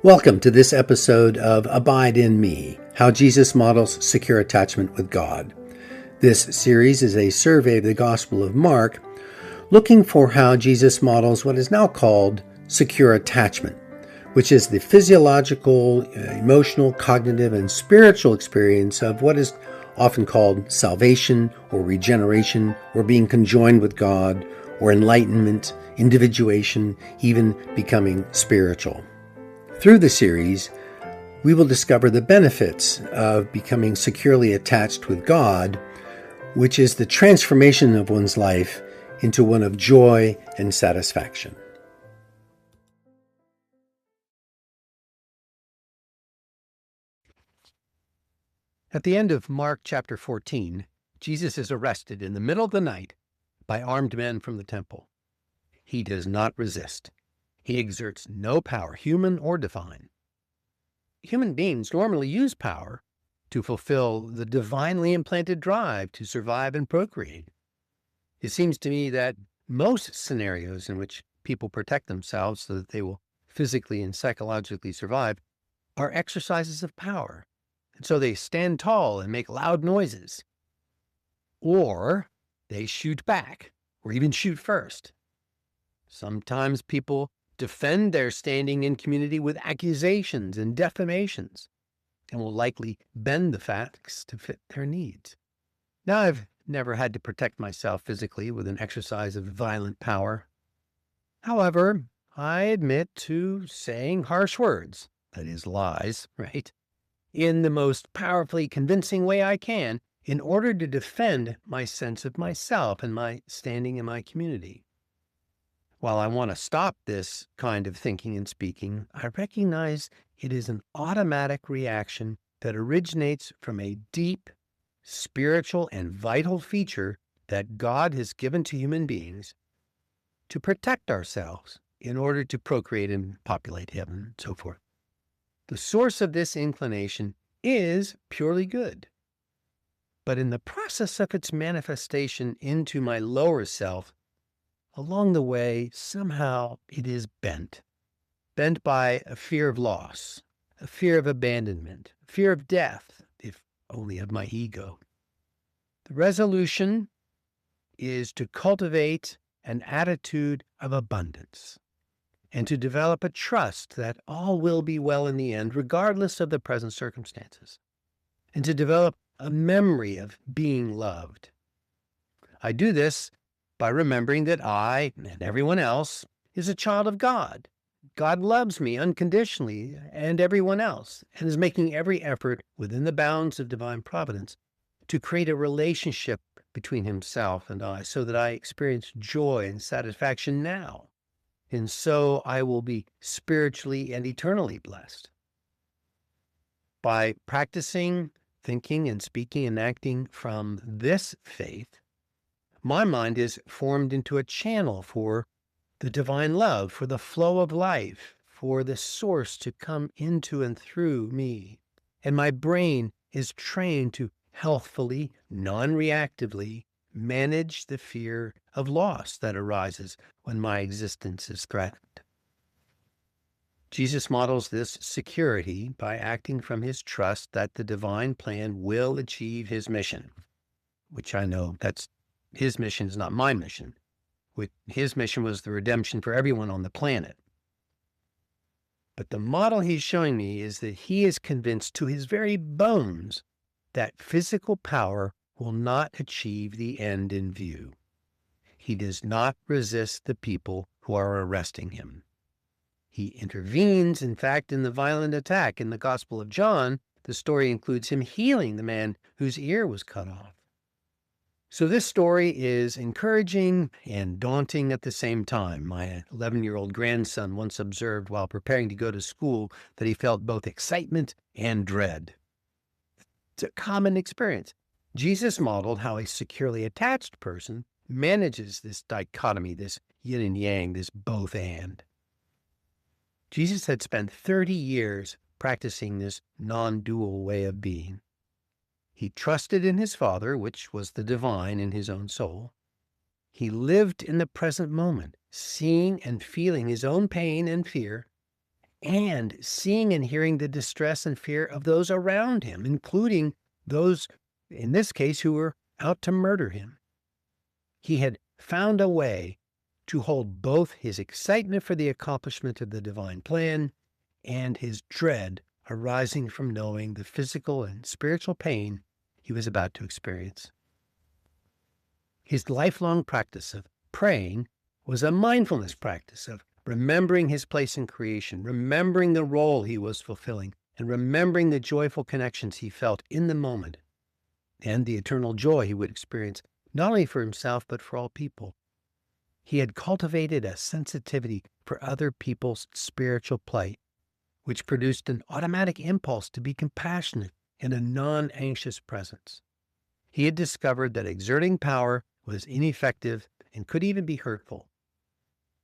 Welcome to this episode of Abide in Me, How Jesus Models Secure Attachment with God. This series is a survey of the Gospel of Mark, looking for how Jesus models what is now called secure attachment, which is the physiological, emotional, cognitive, and spiritual experience of what is often called salvation or regeneration or being conjoined with God or enlightenment, individuation, even becoming spiritual. Through the series, we will discover the benefits of becoming securely attached with God, which is the transformation of one's life into one of joy and satisfaction. At the end of Mark chapter 14, Jesus is arrested in the middle of the night by armed men from the temple. He does not resist. He exerts no power, human or divine. Human beings normally use power to fulfill the divinely implanted drive to survive and procreate. It seems to me that most scenarios in which people protect themselves so that they will physically and psychologically survive are exercises of power. And so they stand tall and make loud noises, or they shoot back, or even shoot first. Sometimes people defend their standing in community with accusations and defamations, and will likely bend the facts to fit their needs. Now, I've never had to protect myself physically with an exercise of violent power. However, I admit to saying harsh words, that is, lies, right, in the most powerfully convincing way I can in order to defend my sense of myself and my standing in my community. While I want to stop this kind of thinking and speaking, I recognize it is an automatic reaction that originates from a deep, spiritual, and vital feature that God has given to human beings to protect ourselves in order to procreate and populate heaven and so forth. The source of this inclination is purely good. But in the process of its manifestation into my lower self, along the way, somehow it is bent by a fear of loss, a fear of abandonment, a fear of death, if only of my ego. The resolution is to cultivate an attitude of abundance and to develop a trust that all will be well in the end, regardless of the present circumstances, and to develop a memory of being loved. I do this by remembering that I and everyone else is a child of God. God loves me unconditionally and everyone else, and is making every effort within the bounds of divine providence to create a relationship between himself and I so that I experience joy and satisfaction now. And so I will be spiritually and eternally blessed. By practicing, thinking, and speaking and acting from this faith, my mind is formed into a channel for the divine love, for the flow of life, for the source to come into and through me. And my brain is trained to healthfully, non-reactively manage the fear of loss that arises when my existence is threatened. Jesus models this security by acting from his trust that the divine plan will achieve his mission, which I know his mission is not my mission. His mission was the redemption for everyone on the planet. But the model he's showing me is that he is convinced to his very bones that physical power will not achieve the end in view. He does not resist the people who are arresting him. He intervenes, in fact, in the violent attack. In the Gospel of John, the story includes him healing the man whose ear was cut off. So this story is encouraging and daunting at the same time. My 11-year-old grandson once observed while preparing to go to school that he felt both excitement and dread. It's a common experience. Jesus modeled how a securely attached person manages this dichotomy, this yin and yang, this both and. Jesus had spent 30 years practicing this non-dual way of being. He trusted in his Father, which was the divine in his own soul. He lived in the present moment, seeing and feeling his own pain and fear, and seeing and hearing the distress and fear of those around him, including those, in this case, who were out to murder him. He had found a way to hold both his excitement for the accomplishment of the divine plan and his dread arising from knowing the physical and spiritual pain he was about to experience. His lifelong practice of praying was a mindfulness practice of remembering his place in creation, remembering the role he was fulfilling, and remembering the joyful connections he felt in the moment, and the eternal joy he would experience, not only for himself, but for all people. He had cultivated a sensitivity for other people's spiritual plight, which produced an automatic impulse to be compassionate and a non-anxious presence. He had discovered that exerting power was ineffective and could even be hurtful.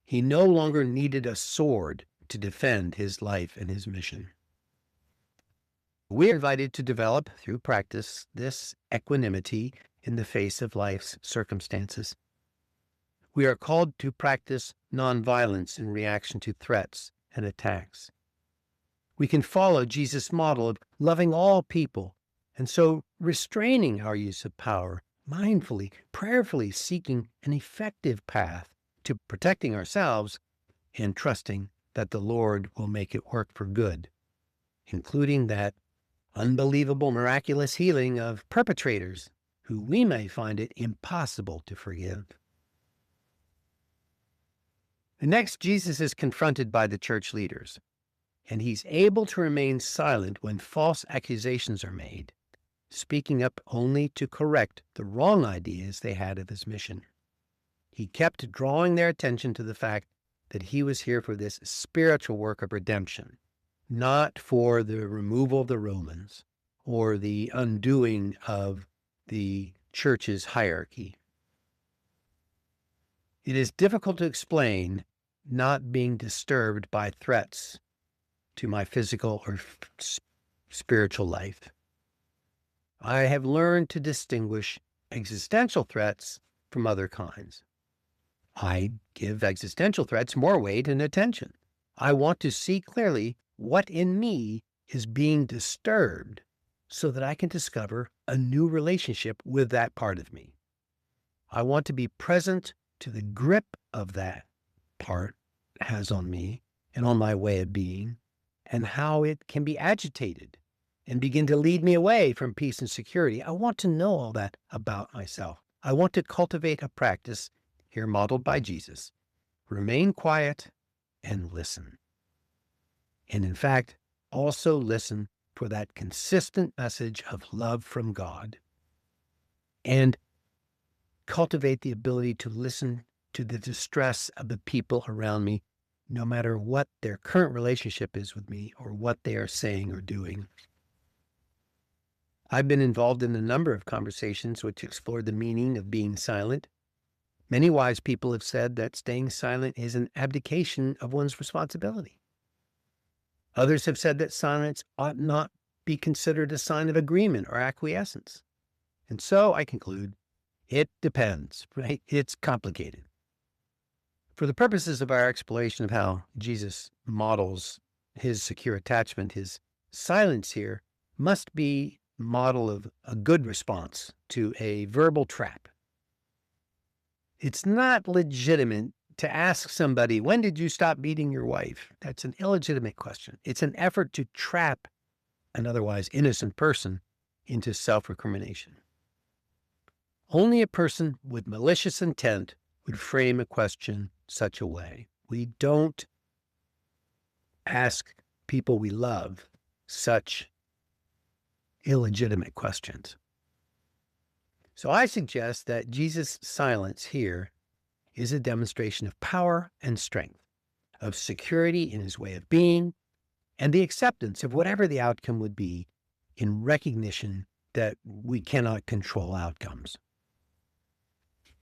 He no longer needed a sword to defend his life and his mission. We are invited to develop, through practice, this equanimity in the face of life's circumstances. We are called to practice nonviolence in reaction to threats and attacks. We can follow Jesus' model of loving all people, and so restraining our use of power, mindfully, prayerfully seeking an effective path to protecting ourselves and trusting that the Lord will make it work for good, including that unbelievable, miraculous healing of perpetrators who we may find it impossible to forgive. Next, Jesus is confronted by the church leaders, and he's able to remain silent when false accusations are made, speaking up only to correct the wrong ideas they had of his mission. He kept drawing their attention to the fact that he was here for this spiritual work of redemption, not for the removal of the Romans or the undoing of the church's hierarchy. It is difficult to explain not being disturbed by threats to my physical or spiritual life. I have learned to distinguish existential threats from other kinds. I give existential threats more weight and attention. I want to see clearly what in me is being disturbed so that I can discover a new relationship with that part of me. I want to be present to the grip of that part has on me and on my way of being, and how it can be agitated and begin to lead me away from peace and security. I want to know all that about myself. I want to cultivate a practice, here modeled by Jesus. Remain quiet and listen. And in fact, also listen for that consistent message of love from God. And cultivate the ability to listen to the distress of the people around me, no matter what their current relationship is with me or what they are saying or doing. I've been involved in a number of conversations which explore the meaning of being silent. Many wise people have said that staying silent is an abdication of one's responsibility. Others have said that silence ought not be considered a sign of agreement or acquiescence. And so I conclude, it depends, right? It's complicated. For the purposes of our exploration of how Jesus models his secure attachment, his silence here must be a model of a good response to a verbal trap. It's not legitimate to ask somebody, when did you stop beating your wife? That's an illegitimate question. It's an effort to trap an otherwise innocent person into self-recrimination. Only a person with malicious intent would frame a question such a way. We don't ask people we love such illegitimate questions. So I suggest that Jesus' silence here is a demonstration of power and strength, of security in his way of being, and the acceptance of whatever the outcome would be in recognition that we cannot control outcomes.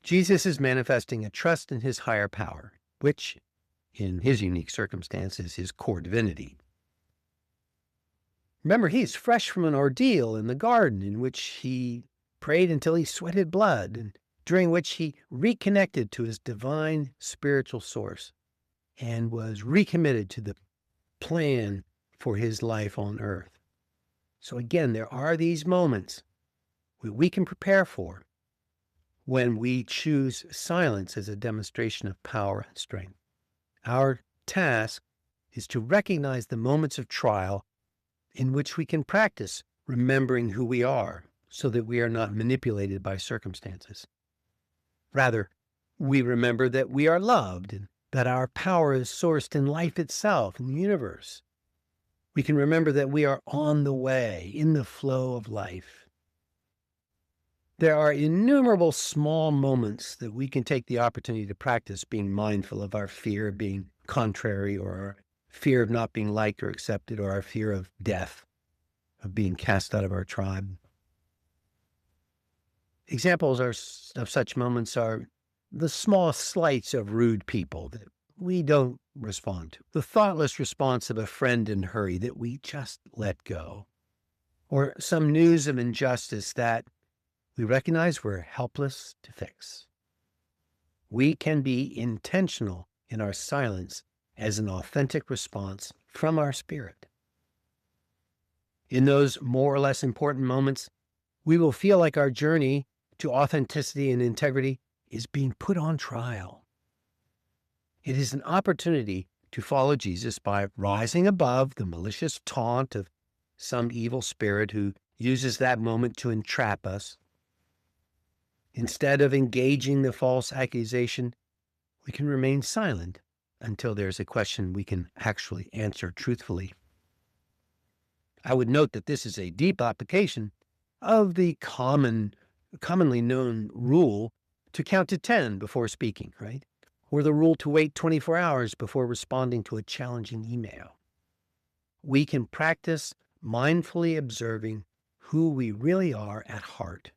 Jesus is manifesting a trust in his higher power, which, in his unique circumstance, is his core divinity. Remember, he's fresh from an ordeal in the garden in which he prayed until he sweated blood, and during which he reconnected to his divine spiritual source and was recommitted to the plan for his life on earth. So again, there are these moments we can prepare for when we choose silence as a demonstration of power and strength. Our task is to recognize the moments of trial in which we can practice remembering who we are so that we are not manipulated by circumstances. Rather, we remember that we are loved and that our power is sourced in life itself, in the universe. We can remember that we are on the way, in the flow of life. There are innumerable small moments that we can take the opportunity to practice being mindful of our fear of being contrary, or our fear of not being liked or accepted, or our fear of death, of being cast out of our tribe. Examples of such moments are the small slights of rude people that we don't respond to, the thoughtless response of a friend in hurry that we just let go, or some news of injustice that we recognize we're helpless to fix. We can be intentional in our silence as an authentic response from our spirit. In those more or less important moments, we will feel like our journey to authenticity and integrity is being put on trial. It is an opportunity to follow Jesus by rising above the malicious taunt of some evil spirit who uses that moment to entrap us. Instead of engaging the false accusation, we can remain silent until there's a question we can actually answer truthfully. I would note that this is a deep application of the commonly known rule to count to 10 before speaking, right? Or the rule to wait 24 hours before responding to a challenging email. We can practice mindfully observing who we really are at heart,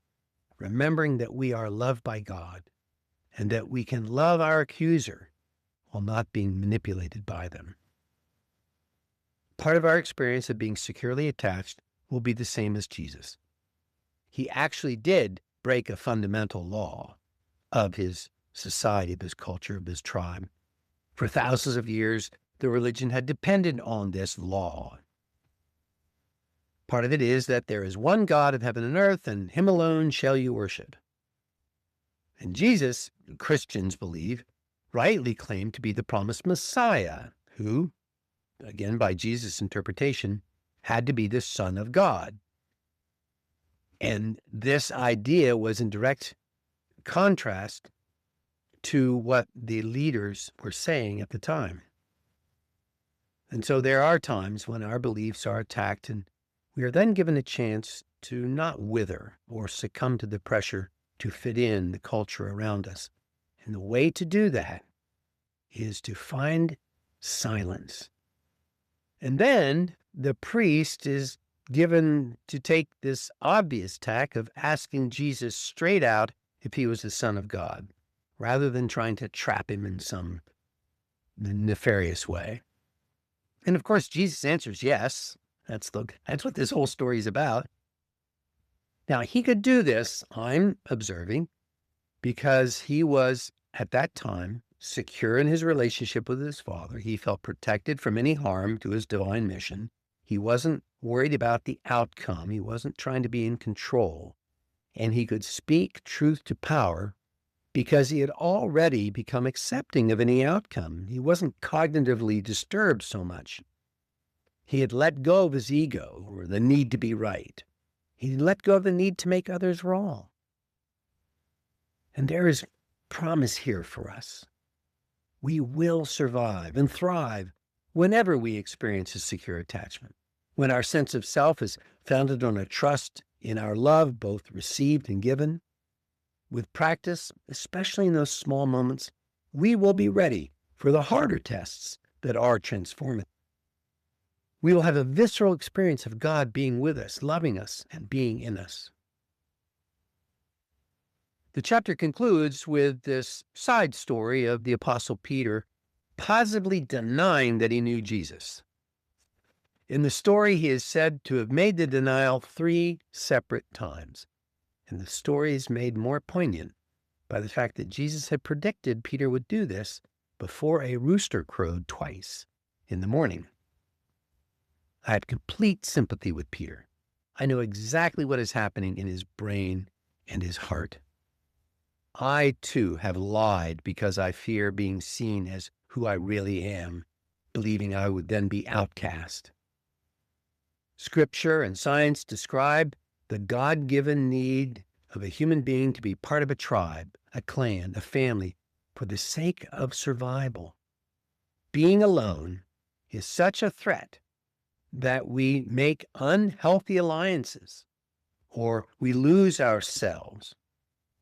remembering that we are loved by God and that we can love our accuser while not being manipulated by them. Part of our experience of being securely attached will be the same as Jesus. He actually did break a fundamental law of his society, of his culture, of his tribe. For thousands of years, the religion had depended on this law. Part of it is that there is one God of heaven and earth, and him alone shall you worship. And Jesus, Christians believe, rightly claimed to be the promised Messiah, who, again by Jesus' interpretation, had to be the Son of God. And this idea was in direct contrast to what the leaders were saying at the time. And so there are times when our beliefs are attacked, and we are then given a chance to not wither or succumb to the pressure to fit in the culture around us. And the way to do that is to find silence. And then the priest is given to take this obvious tack of asking Jesus straight out if he was the Son of God, rather than trying to trap him in some nefarious way. And of course, Jesus answers yes. That's what this whole story is about. Now, he could do this, I'm observing, because he was, at that time, secure in his relationship with his Father. He felt protected from any harm to his divine mission. He wasn't worried about the outcome. He wasn't trying to be in control. And he could speak truth to power because he had already become accepting of any outcome. He wasn't cognitively disturbed so much. He had let go of his ego or the need to be right. He let go of the need to make others wrong. And there is promise here for us. We will survive and thrive whenever we experience a secure attachment, when our sense of self is founded on a trust in our love, both received and given. With practice, especially in those small moments, we will be ready for the harder tests that are transformative. We will have a visceral experience of God being with us, loving us, and being in us. The chapter concludes with this side story of the Apostle Peter positively denying that he knew Jesus. In the story, he is said to have made the denial 3 separate times. And the story is made more poignant by the fact that Jesus had predicted Peter would do this before a rooster crowed twice in the morning. I had complete sympathy with Peter. I know exactly what is happening in his brain and his heart. I, too, have lied because I fear being seen as who I really am, believing I would then be outcast. Scripture and science describe the God-given need of a human being to be part of a tribe, a clan, a family, for the sake of survival. Being alone is such a threat that we make unhealthy alliances, or we lose ourselves,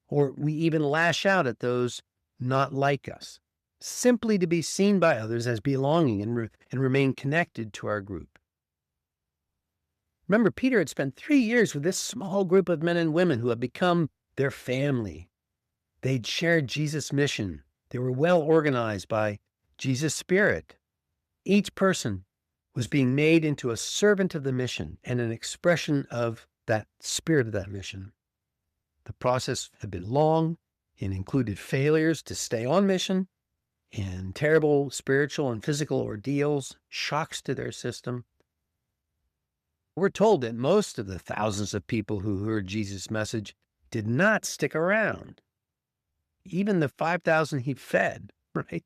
or we even lash out at those not like us, simply to be seen by others as belonging and remain connected to our group. Remember, Peter had spent 3 years with this small group of men and women who had become their family. They'd shared Jesus' mission. They were well organized by Jesus' Spirit. Each person was being made into a servant of the mission and an expression of that spirit of that mission. The process had been long and included failures to stay on mission and terrible spiritual and physical ordeals, shocks to their system. We're told that most of the thousands of people who heard Jesus' message did not stick around. Even the 5,000 he fed, right?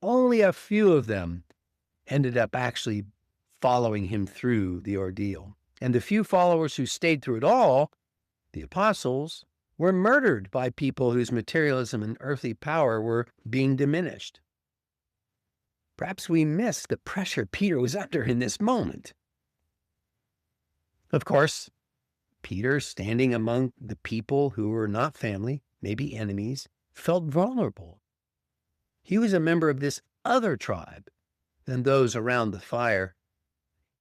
Only a few of them ended up actually following him through the ordeal. And the few followers who stayed through it all, the apostles, were murdered by people whose materialism and earthly power were being diminished. Perhaps we miss the pressure Peter was under in this moment. Of course, Peter, standing among the people who were not family, maybe enemies, felt vulnerable. He was a member of this other tribe than those around the fire,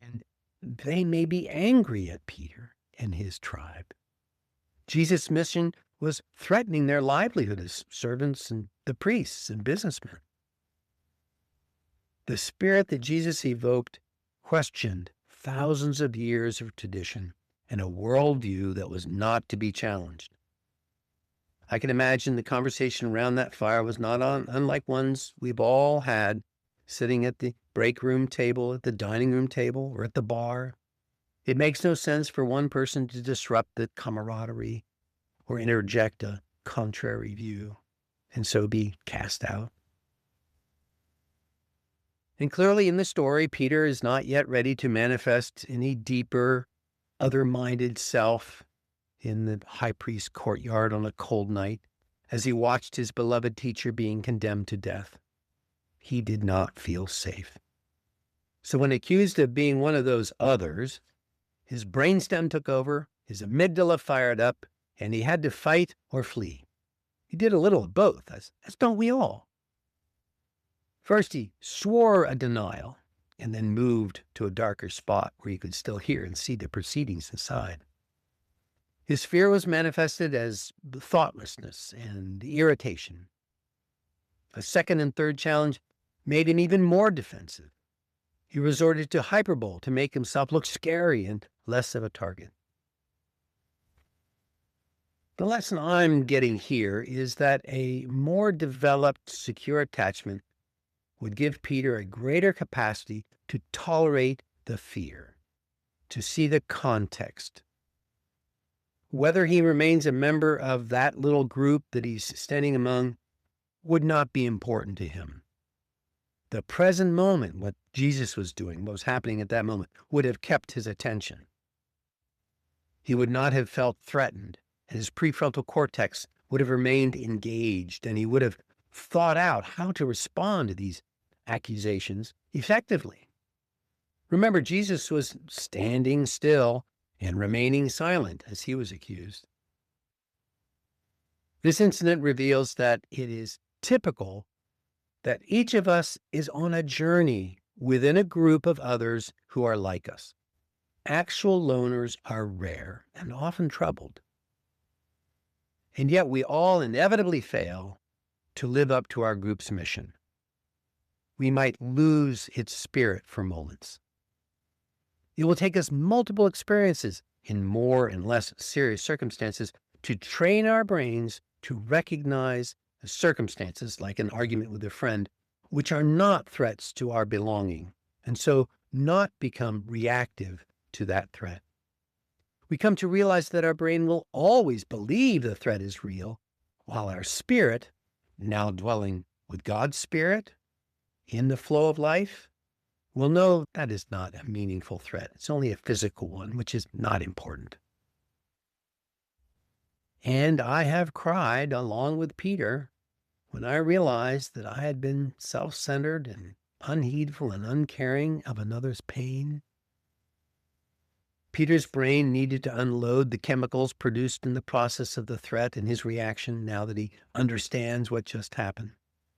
and they may be angry at Peter and his tribe. Jesus' mission was threatening their livelihood as servants and the priests and businessmen. The spirit that Jesus evoked questioned thousands of years of tradition and a worldview that was not to be challenged. I can imagine the conversation around that fire was not unlike ones we've all had, sitting at the break room table, at the dining room table, or at the bar. It makes no sense for one person to disrupt the camaraderie or interject a contrary view and so be cast out. And clearly in the story, Peter is not yet ready to manifest any deeper, other-minded self in the high priest's courtyard on a cold night as he watched his beloved teacher being condemned to death. He did not feel safe. So when accused of being one of those others, his brainstem took over, his amygdala fired up, and he had to fight or flee. He did a little of both, as don't we all. First, he swore a denial and then moved to a darker spot where he could still hear and see the proceedings inside. His fear was manifested as thoughtlessness and irritation. A second and third challenge made him even more defensive. He resorted to hyperbole to make himself look scary and less of a target. The lesson I'm getting here is that a more developed, secure attachment would give Peter a greater capacity to tolerate the fear, to see the context. Whether he remains a member of that little group that he's standing among would not be important to him. The present moment, what Jesus was doing, what was happening at that moment, would have kept his attention. He would not have felt threatened, and his prefrontal cortex would have remained engaged, and he would have thought out how to respond to these accusations effectively. Remember, Jesus was standing still and remaining silent as he was accused. This incident reveals that it is typical that each of us is on a journey within a group of others who are like us. Actual loners are rare and often troubled. And yet we all inevitably fail to live up to our group's mission. We might lose its spirit for moments. It will take us multiple experiences in more and less serious circumstances to train our brains to recognize the circumstances, like an argument with a friend, which are not threats to our belonging, and so not become reactive to that threat. We come to realize that our brain will always believe the threat is real, while our spirit, now dwelling with God's Spirit in the flow of life, will know that is not a meaningful threat. It's only a physical one, which is not important. And I have cried along with Peter when I realized that I had been self-centered and unheedful and uncaring of another's pain. Peter's brain needed to unload the chemicals produced in the process of the threat and his reaction now that he understands what just happened.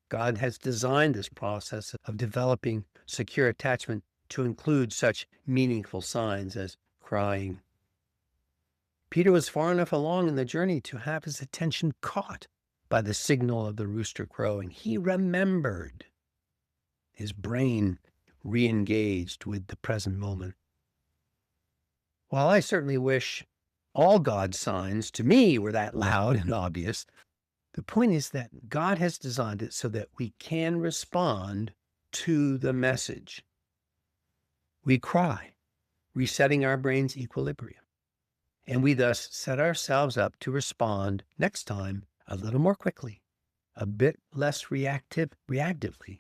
God has designed this process of developing secure attachment to include such meaningful signs as crying. Peter was far enough along in the journey to have his attention caught by the signal of the rooster crowing. He remembered. His brain re-engaged with the present moment. While I certainly wish all God's signs to me were that loud and obvious, the point is that God has designed it so that we can respond to the message. We cry, resetting our brain's equilibrium, and we thus set ourselves up to respond next time a little more quickly, a bit less reactively,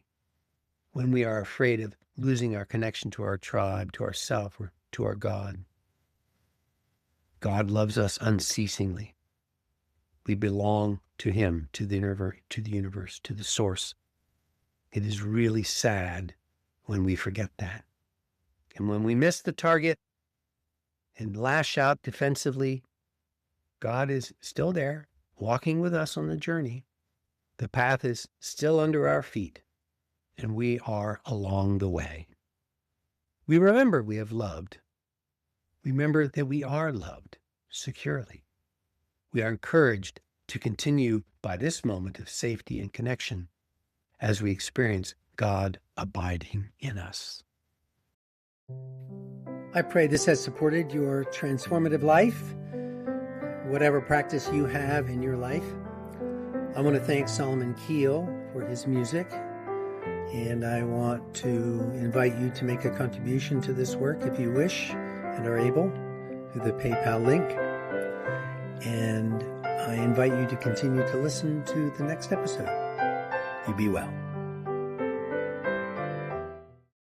when we are afraid of losing our connection to our tribe, to ourself, or to our God. God loves us unceasingly. We belong to Him, to the universe, to the source. It is really sad when we forget that. And when we miss the target and lash out defensively, God is still there, walking with us on the journey. The path is still under our feet, and we are along the way. We remember we have loved. Remember that we are loved securely. We are encouraged to continue by this moment of safety and connection as we experience God abiding in us. I pray this has supported your transformative life, whatever practice you have in your life. I want to thank Solomon Keel for his music, and I want to invite you to make a contribution to this work if you wish and are able through the PayPal link. And I invite you to continue to listen to the next episode. You be well.